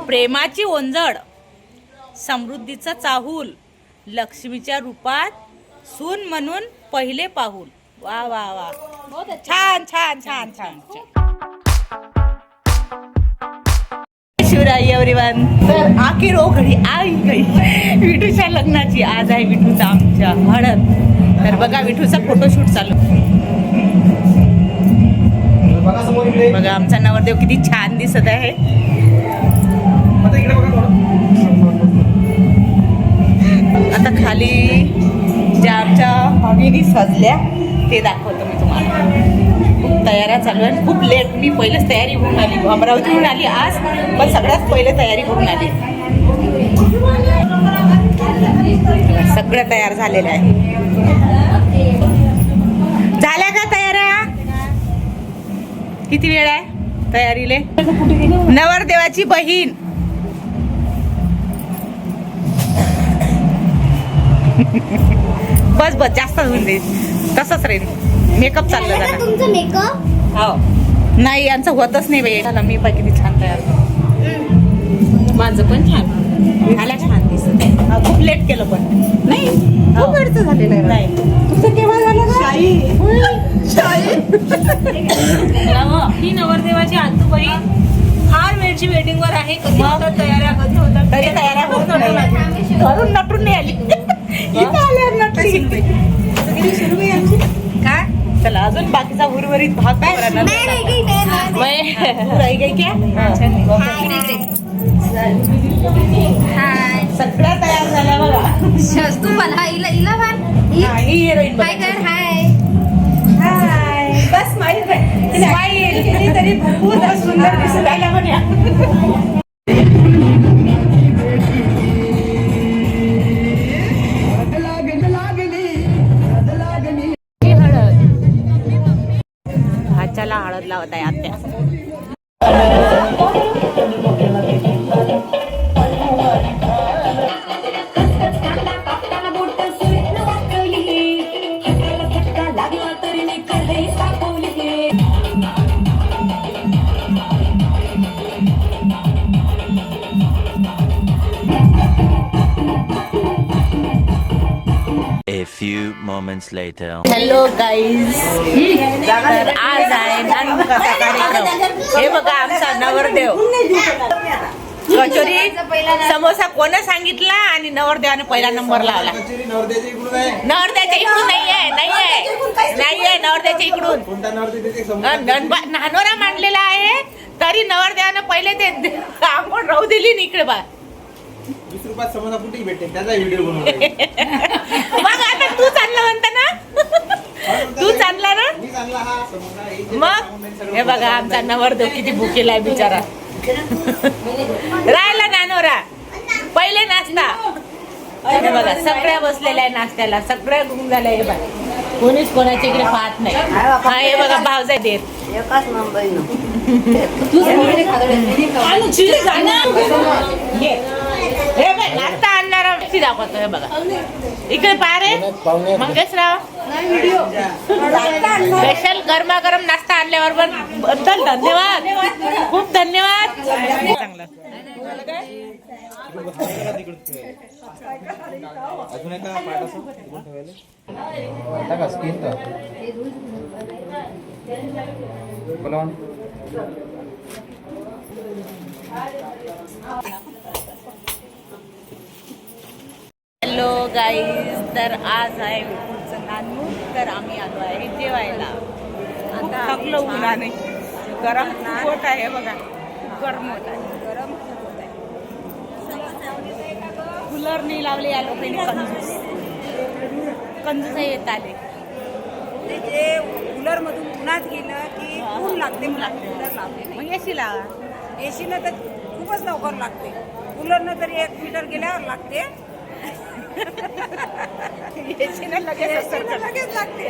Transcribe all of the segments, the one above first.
प्रेमाची ओंजळ, समृद्धीचा चाहूल, लक्ष्मीच्या रूपात सून म्हणून पहिले पाऊल. वा वा वा, छान छान छान छान. शिवराय एव्हरीवन. तर आखिर ओघडी आई गई विठूच्या लग्नाची. आज आहे विठूचा आमच्या हळद. तर बघा विठूचा फोटोशूट चालू. बघा आमचा नवरदेव किती छान दिसत आहे. आता खाली ज्या आमच्या हळदीने सजल्या ते दाखवतो मी तुम्हाला. खूप तयाऱ्या चालू आहे. खूप लेट. मी पहिलेच तयारी होऊन आली. अमरावतीहून आली आज, पण सगळ्यात पहिले तयारी करून आली. सगळं तयार झालेलं आहे. झाल्या का तयाऱ्या? किती वेळ आहे तयारीले? नवरदेवाची बहीण बस बस जास्त होऊन दे. तसंच रे मेकअप चाललं जाणार. तुमचं मेकअप? हो नाही यांचं होतच नाही बाई. झालं मी पण किती छान तयार. माझं पण छान झाल्या छान दिसत आहे. खूप लेट केलं पण नाही, खूप वेळचं झालेलं आहे. नाही तुझं केव्हा झालं ना? ही नवरदेवाची आतूबाई फार वेळची वेटिंग वर आहे. कधी होतात तयाऱ्या, कधी होतात तरी तयाऱ्या होत नाही. घरून नटून नाही आली. इथं आल्यावर नटली. काय चला अजून बाकीचा उर्वरित भाग काय सगळ्या तयार झाल्या बघा. तू पण हिरोईन हाय. बस स्माईल तरी भरपूर सुंदर दिसत राहिल्या म्हणे. भाच्याला हळद लावत आहे आत्या. A few moments later. Hello guys. तर आज आहे नानमुखाचा कार्यक्रम. हे बघा आमचा नवरदेव. कचोरी समोसा कोण सांगितला आणि नवरदेवाने पहिला नंबर लावला. नवरदेवाच्या इकडून नाहीये नाहीये नवरदेवाच्या इकडून नानोरा मांडलेला आहे. तरी नवरदेवानं पहिले ते आपण राहू दिली ना इकडे बा. 20 रुपयात समोसा कुठे भेटते त्याचा व्हिडिओ बनवला. मग आता तूच आणलं म्हणता ना. तूच आणला ना. मग हे बघा आमचा नवरदेव किती भुकेला आहे बिचारा. राहिला नानोरा पहिले नाश्ता. हे बघा सगळ्या बसलेल्या आहे नाश्त्याला. सगळ्या गुम झाल्या. हे बघा कोणीच कोणाच्या इकडे पाहत नाही. हा हे बघा भावजा देत. हे बघ नाश्ता आणणारा व्यक्ती दाखवतो. हे बघा इकडे पाहा रे मंगेशराव. स्पेशल गरमागरम नाश्ता आणल्याबरोबर बद्दल धन्यवाद. खूप धन्यवाद. चांगलं अजून एका पाठ असं ठेवायला स्क्रीन तर बोला. Hello guys. तर आज आहे विठूचं नानमुख. तर आम्ही आलो आहे जेवायला. आता थकलो उन्हाने. गरम होत आहे बघा. गरम होत आहे. गरम होत आहे. कूलर नाही लावले या लोकांनी. कंजूस येत आले. ते कूलर मधून उन्हात गेलं की ऊन लागते. कूलर लावले मग एसी लावा. एसीनं तर खूपच लवकर लागते. कूलरनं तरी 1 मीटर गेल्यावर लागते. एसीनं लगेच लागते.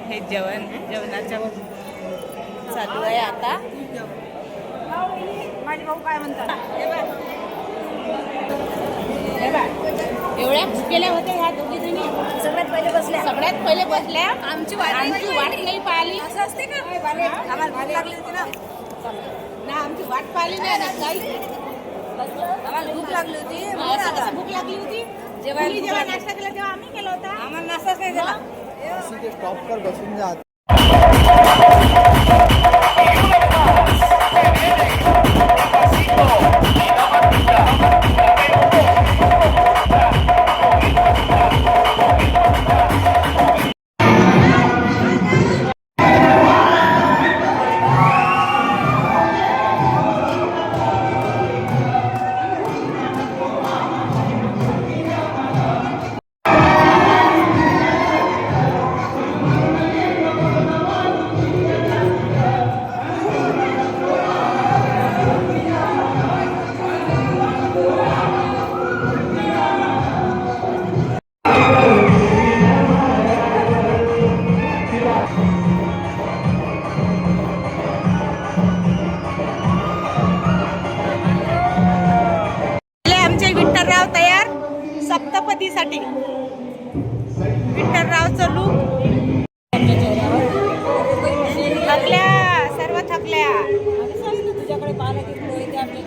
हे जेवणाच्या चालू आहे आता. माझे भाऊ काय म्हणतात? एवढ्या भुकेल्या होत्या ह्या दोघी जणी. सगळ्यात पहिले बसल्या. आमची वाट नाही पाहिली. असं असते का? आम्हाला भूक लागली होती ना. आमची वाट पाहिली नाही ना काही. आम्हाला भूक लागली होती असं कसं भूक लागली होती जेव्हा तुम्ही जेव्हा नाश्ता केला तेव्हा आम्ही केला होता. आम्हाला नाश्ताच नाही दिला. स्टॉप कर बसून जा. आमचे विठ्ठलराव तयार सप्तपदीसाठी. विठ्ठलरावचं लूक. थकल्या, सर्व थकल्या. तुझ्याकडे पाहिलं की पुढे येते आमच्या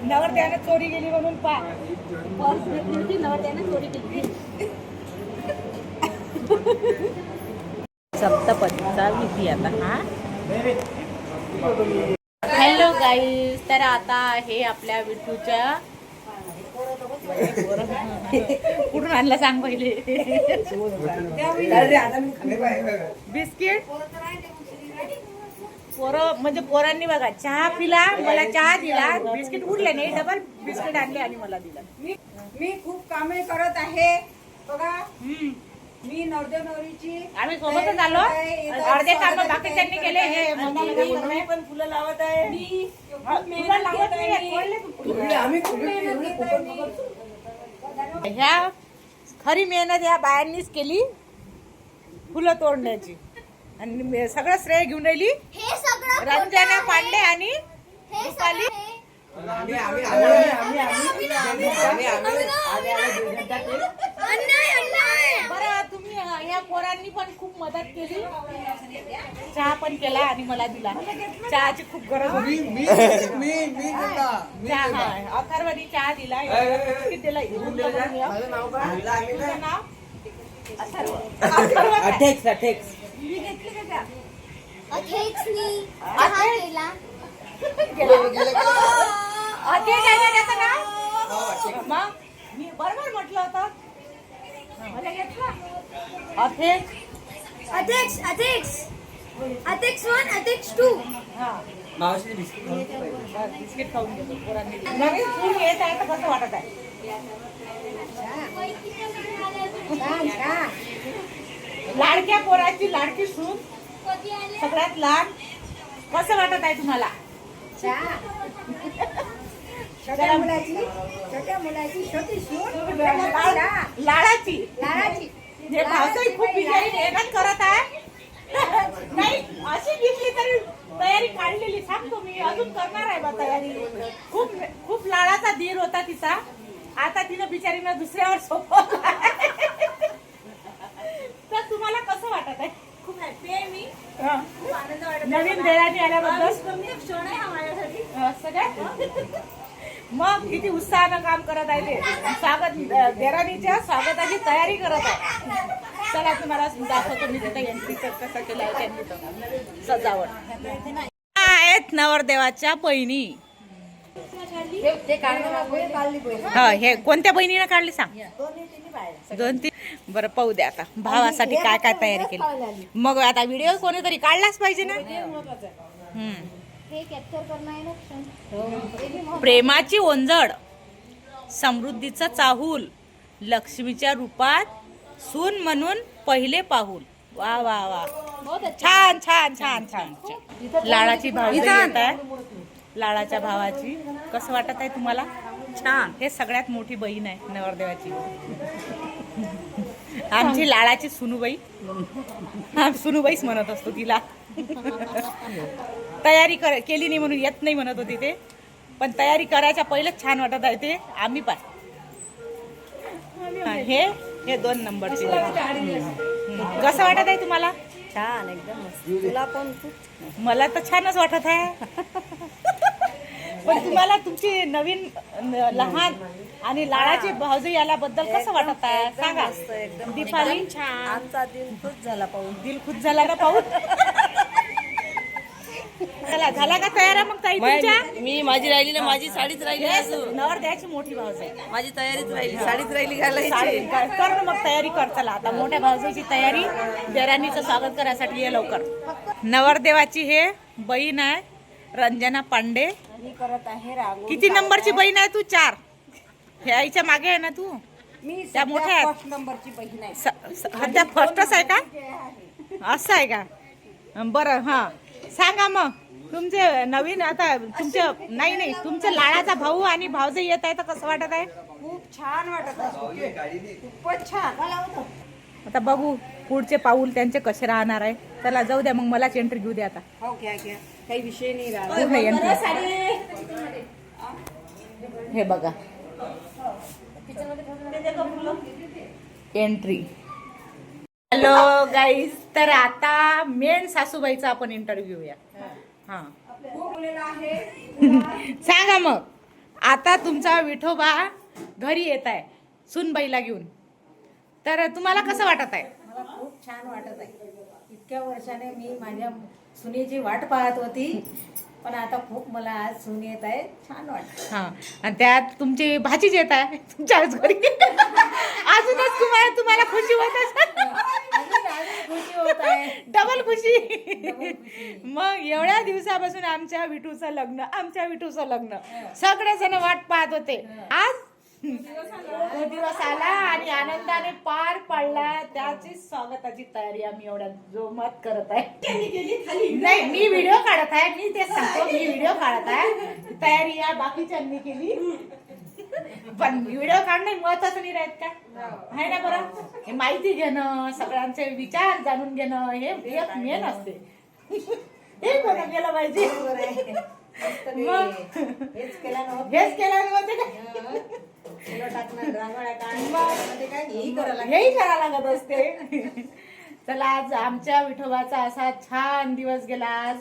नवरदेवाने चोरी गेली म्हणून पा नवरदेवाने चोरी केली. सप्तपदीचा विधी आता हा. हॅलो गाईज, तर आता आहे आपल्या विठूच्या कुठून आणला सांग पहिले. बिस्किट पोरं म्हणजे पोरांनी बघा चहा पिला, मला चहा दिला, बिस्किट उरले नाही, डबल बिस्किट आणले आणि मला दिला. मी खूप कामे करत आहे बघा. मी नवरदेव नवरीची आम्ही सोबतच आलो. अर्धे काम बाकीच्यांनी केले. हे मी पण फुलं लावत आहे. मी खूप मेहनत लावत आहे. ह्या खरी मेहनत या बायांनीच केली फुलं तोडण्याची. आणि सगळं श्रेय घेऊन राहिली हे सगळं रंजना पांडे आणि रुपाली. बरं, तुम्ही या पोरांनी पण खूप मदत केली. चहा पण केला आणि मला दिला. चहाची खूप गरज होती. अथर्वनी चहा दिला. बिस्किट दिला. तुझं नाव अथर्व. मी घेतली का त्या? अथेक्सनी चहा केला. मग मी बरोबर म्हटलं होतं. मला घेतला अथेक्स 1 अथेक्स 2. बिस्किट खाऊन घेतो पोरांनी. नवीन स्कूल येत आहे तर कसं वाटत आहे. लाडक्या पोराची लाडकी सून, सगळ्यात लाड. कसं वाटत आहे तुम्हाला. छोट्या मुलाची छोटी सून लाडाची जे भावसाई खूप बिचारी मेहनत करत आहे. नाही अशी दिसली तरी तयारी काढलेली सांगतो मी. अजून करणार आहे बा तयारी. खूप खूप लाडाचा धीर होता तिचा. आता तिनं बिचारीनं दुसऱ्यावर सोपवलं. तर तुम्हाला कसं वाटत आहे. खूप हॅपी आहे मी. खूप आनंद वाटत. नवीन देराणी आल्याबद्दल एक क्षण आहे हा माझ्यासाठी. सगळ्यात मग किती उत्साहानं काम करत आहे ते. स्वागत देराणीच्या स्वागताची तयारी करत आहे. चला तुम्हाला दाखवतो मी तिथं एंट्री कसं केलं आहे त्यांनी सजावट. आहेत नवरदेवाच्या बहिणी. हा हे कोणत्या बहिणीनं काढली सांग. दोन तीन बरं पाहू द्या आता भावासाठी काय काय तयारी केली. मग आता व्हिडिओ कोणीतरी काढलाच पाहिजे ना. हे कॅप्चर करणं आहे ना क्षण. प्रेमाची ओंजळ, समृद्धीचा चाहूल, लक्ष्मीच्या रूपात सून म्हणून पहिले पाहूल. वा वा वा, छान छान छान छान. लाडाची भावजी येत आहे. लाडाच्या भावाची कसं वाटत आहे तुम्हाला? छान. हे सगळ्यात मोठी बहीण आहे नवरदेवाची, आमची लाडाची सुनूबाई. सुनूबाईच म्हणत असतो तिला. तयारी केली नाही म्हणून येत नाही म्हणत होती ते, पण तयारी करायच्या पहिलेच छान वाटत आहे ते. आम्ही पण हे 2 नंबरची. कसं वाटत आहे तुम्हाला? छान एकदम मस्त. तुला पण खूप मला तर छानच वाटत आहे. पण तुम्हाला तुमची नवीन लहान आणि लाडाचे भावजी याल्याबद्दल कसं वाटत आहे सांगा. दीपाली छान. आमचा दिल खुश झाला पाहून. दिल खुश झाला ना पाहून. चला झाला का तयार मग ताई तुमच्या? मी माझी राहिली ना, माझी साडीच राहिली अजून. नवरदेवाची मोठी भावज आहे. माझी तयारीच राहिली, साडीच राहिली घालायची. साडी कर ना मग तयारी कर. चला आता मोठ्या भावजाची तयारी, देराणीचं स्वागत करायसाठी ये लवकर. नवरदेवाची हे बहीण आहे रंजना पांडे. मी करत आहे रांगोळी. किती नंबरची बहीण आहे तू? 4. हे आईच्या मागे आहे ना तू? मी त्या मोठ्या आहेत. 1st नंबरची बहीण आहे. सध्या फर्स्टच आहे का? असं आहे का? बरं हा सांगा मग तुमचे नवीन आता तुमचे नाही तुमचे लाडाचा भाऊ आणि भावजे येत आहे तर कसं वाटत आहे? खूप छान वाटत आहे. खूपच छान. आता बघू पुढचे पाऊल त्यांचे कसे राहणार आहे. चला जाऊ द्या मग, मलाच एंट्री घेऊ द्या आता. हो घ्या घ्या, काही विषय नाही राहिला. पूर्ण एंट्री. हे बघा एंट्री. हॅलो गाईज, तर आता मेन सासूबाईचा आपण इंटरव्ह्यू घेऊया. हा सांगा मग, आता तुमचा विठोबा घरी येत आहे सुनबाईला घेऊन, तर तुम्हाला कसं वाटत आहे? मला खूप छान वाटत आहे. इतक्या वर्षाने मी माझ्या सुनेची वाट पाहत होती, पण आता खूप मला आज सून येत आहे. छान वाटत. हा, आणि त्यात तुमची भाचीच येत आहे तुमच्याच घरी. अजूनच तुम्हाला खुशी होत असेल. खुशी होत आहे. डबल खुशी. मग एवढ्या दिवसापासून आमच्या विठूचं लग्न सगळेजण वाट पाहत होते. आज तो दिवस आला आणि आनंदाने पार पडला. त्याची स्वागताची तयारी आम्ही एवढ्या जोमात करत आहे. नाही, मी व्हिडिओ काढत आहे. मी तेच सांगतो, मी व्हिडिओ काढत आहे. तयारी या बाकीच्यांनी केली, पण व्हिडिओ काढणे महत्वाचं नाही राहत का? आहे ना बरं? हे माहिती घेणं, सगळ्यांचे विचार जाणून घेणं हे एक मेन असते. हे कोणा केलं पाहिजे. मग हेच केलं नव्हते का? हेही करा लागत असते. चला आज आमच्या विठोबाचा असा छान दिवस गेला आज,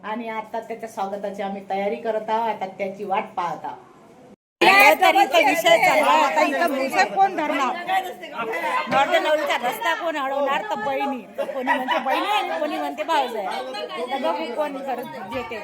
आणि आता त्याच्या स्वागताची आम्ही तयारी करत आहोत. आता त्याची वाट पाहत आहोत. विषय चालला आता. इथं विषय कोण धरणार? नवरदेवाचा रस्ता कोण अडवणार? तर बहिणी. कोणी म्हणते बहिणी आणि कोणी म्हणते भाऊजाई. बघू कोण करत घेते.